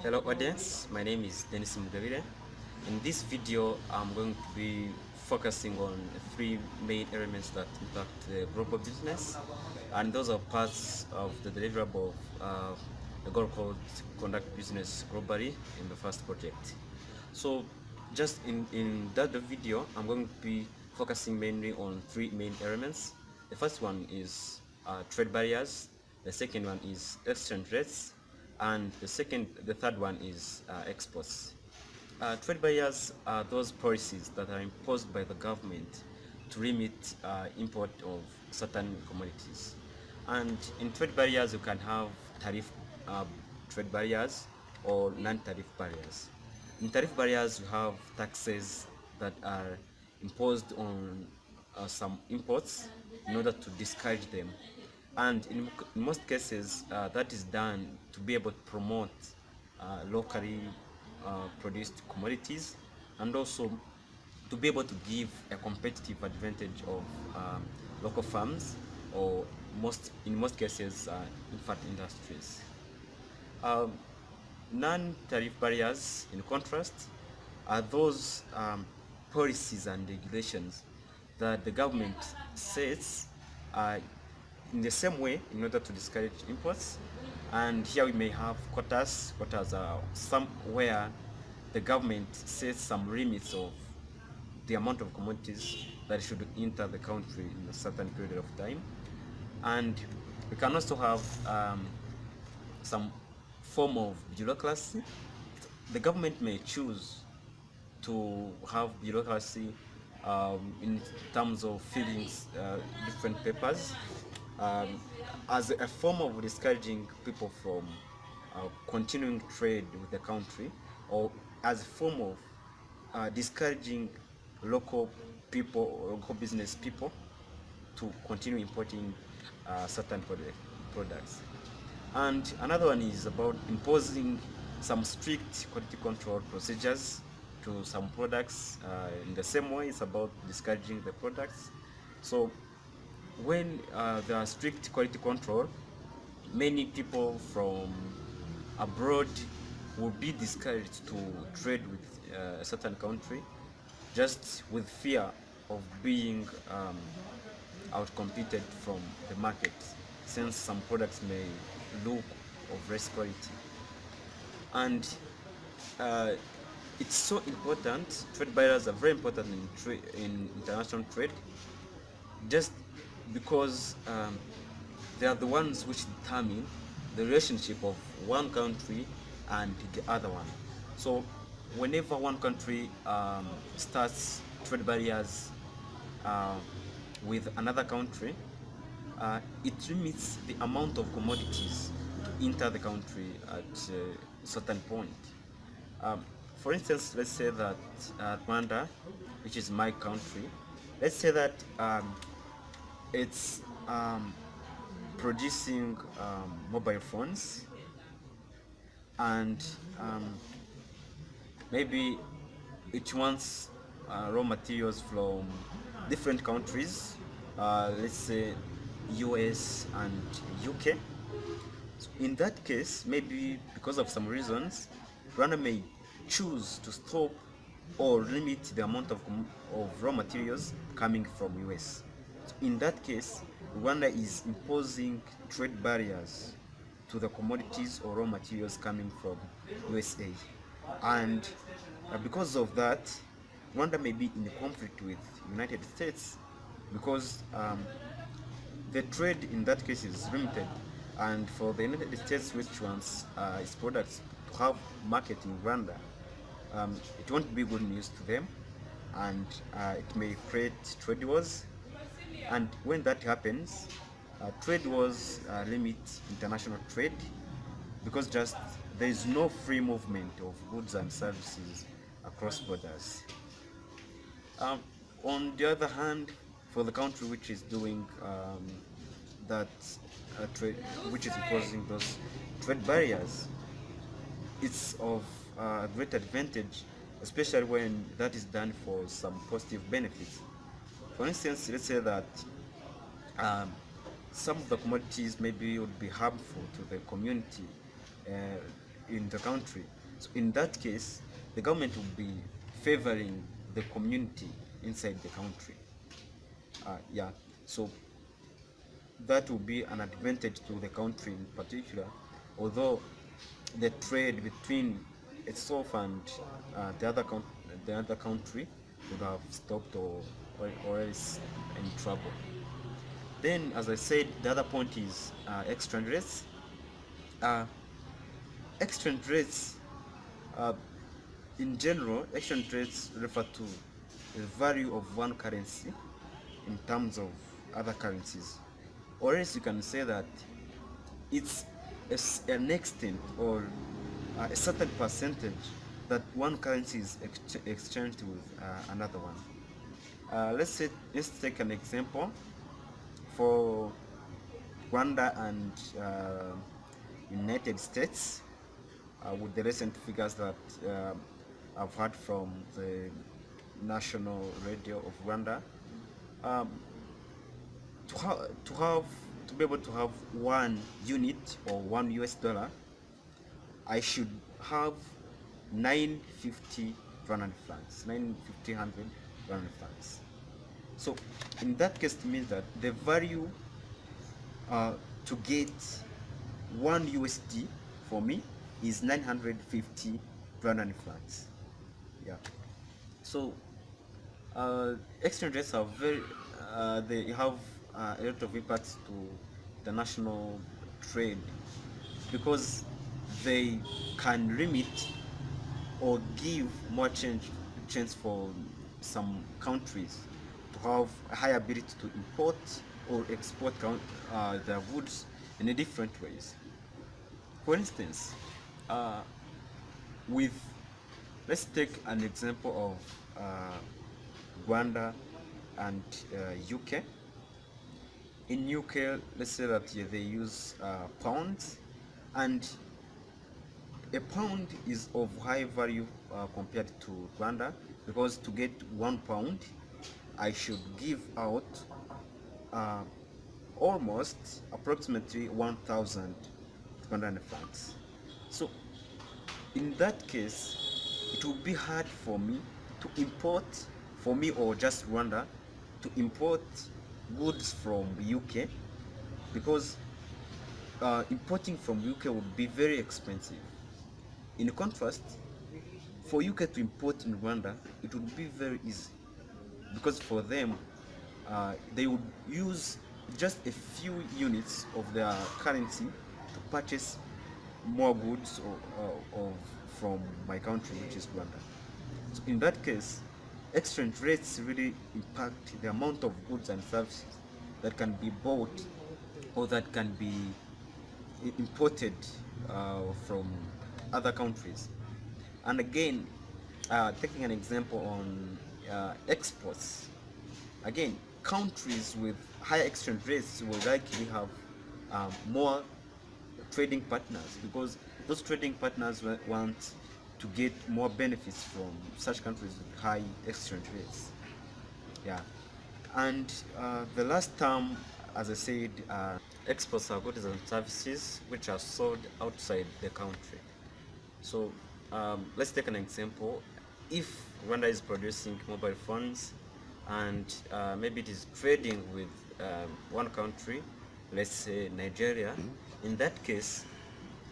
Hello audience, my name is Dennis Mugavire. In this video, I'm going to be focusing on three main elements that impact the global business, and those are parts of the deliverable of the goal called conduct business globally in the first project. So just in that video, I'm going to be focusing mainly on three main elements. The first one is trade barriers, the second one is exchange rates, and the third one is exports. Trade barriers are those policies that are imposed by the government to limit import of certain commodities. And in trade barriers, you can have tariff uh, trade barriers or non-tariff barriers. In tariff barriers, you have taxes that are imposed on some imports in order to discourage them. And in most cases, that is done to be able to promote locally produced commodities, and also to be able to give a competitive advantage of local farms, or in most cases infant industries. Um, Non-tariff barriers, in contrast, are those policies and regulations that the government sets in the same way in order to discourage imports. And here we may have quotas. Quotas are somewhere the government sets some limits of the amount of commodities that should enter the country in a certain period of time. And we can also have some form of bureaucracy. The government may choose to have bureaucracy in terms of filling different papers um, as a form of discouraging people from continuing trade with the country, or as a form of discouraging local people or local business people to continue importing certain products. And another one is about imposing some strict quality control procedures to some products. In the same way, it's about discouraging the products. So when there are strict quality control, many people from abroad will be discouraged to trade with a certain country, just with fear of being outcompeted from the market, since some products may look of less quality. And uh, it's so important. Trade barriers are very important in international trade, just because they are the ones which determine the relationship of one country and the other one. So whenever one country starts trade barriers uh, with another country, it limits the amount of commodities to enter the country at a certain point. Um, for instance, let's say that Rwanda, which is my country, let's say that it's producing mobile phones, and maybe it wants raw materials from different countries, let's say US and UK. So in that case, maybe because of some reasons, Rwanda may choose to stop or limit the amount of raw materials coming from US. So in that case, Rwanda is imposing trade barriers to the commodities or raw materials coming from USA. And because of that, Rwanda may be in a conflict with United States, because the trade in that case is limited, and for the United States, which wants its products to have market in Rwanda, it won't be good news to them, and it may create trade wars. And when that happens, trade wars limit international trade, because just there is no free movement of goods and services across borders. Um, on the other hand, for the country which is doing that trade, which is imposing those trade barriers, it's of great advantage, especially when that is done for some positive benefits. For instance, let's say that um, some of the commodities maybe would be harmful to the community, uh, in the country. So in that case, the government will be favoring the community inside the country. Yeah, so that will be an advantage to the country in particular, although the trade between itself and the other country would have stopped or else in trouble. Then, as I said, the other point is exchange rates. Uh, exchange rates, uh, in general, exchange rates refer to the value of one currency in terms of other currencies. Or else you can say that it's an extent or a certain percentage that one currency is exchanged with another one. Let's take an example for Rwanda and United States, with the recent figures that I've heard from the national radio of Rwanda. Um, to be able to have 1 unit or $1, I should have 950 Rwandan francs, 950 Rwandan francs. So in that case, it means that the value to get $1 for me is 950 Rwandan francs. Yeah. So exchange rates are they have a lot of impacts to the national trade, because they can limit or give more chance for some countries to have a higher ability to import or export their goods in a different ways. For instance, with let's take an example of Rwanda and UK. In UK, let's say that they use pounds, and a pound is of high value compared to Rwanda, because to get £1, I should give out almost approximately 1,000 Rwandan francs. So in that case, it will be hard for me to import, for me or just Rwanda, to import goods from UK, because importing from UK would be very expensive. In contrast, for UK to import in Rwanda, it would be very easy, because for them, they would use just a few units of their currency to purchase more goods from my country, which is Rwanda. So in that case, exchange rates really impact the amount of goods and services that can be bought or that can be imported from other countries. And again, taking an example on exports, again, countries with higher exchange rates will likely have more trading partners, because those trading partners want to get more benefits from such countries with high exchange rates. Yeah, and the last term, as I said, exports are goods and services which are sold outside the country. So let's take an example. If Rwanda is producing mobile phones and maybe it is trading with one country, let's say Nigeria, in that case,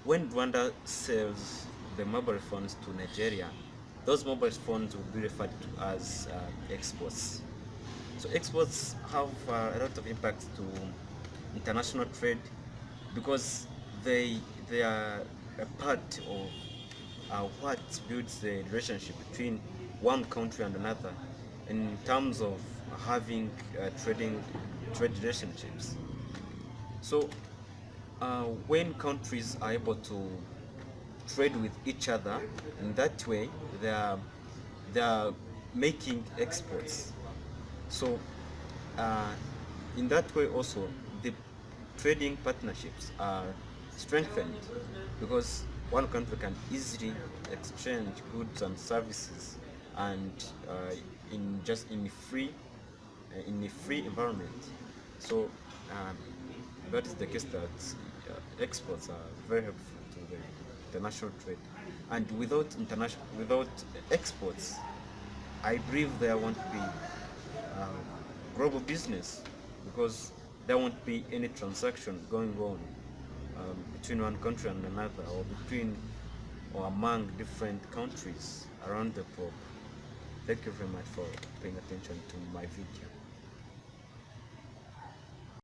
when Rwanda sells the mobile phones to Nigeria, those mobile phones will be referred to as exports. So exports have a lot of impact to international trade, because they are a part of what builds the relationship between one country and another in terms of having trade relationships. So when countries are able to trade with each other in that way, they are making exports. So in that way also, the trading partnerships are strengthened, because one country can easily exchange goods and services, and in a free environment. So that is the case that exports are very helpful to them. international trade. And without exports, I believe there won't be global business, because there won't be any transaction going on between one country and another, or between or among different countries around the globe. Thank you very much for paying attention to my video.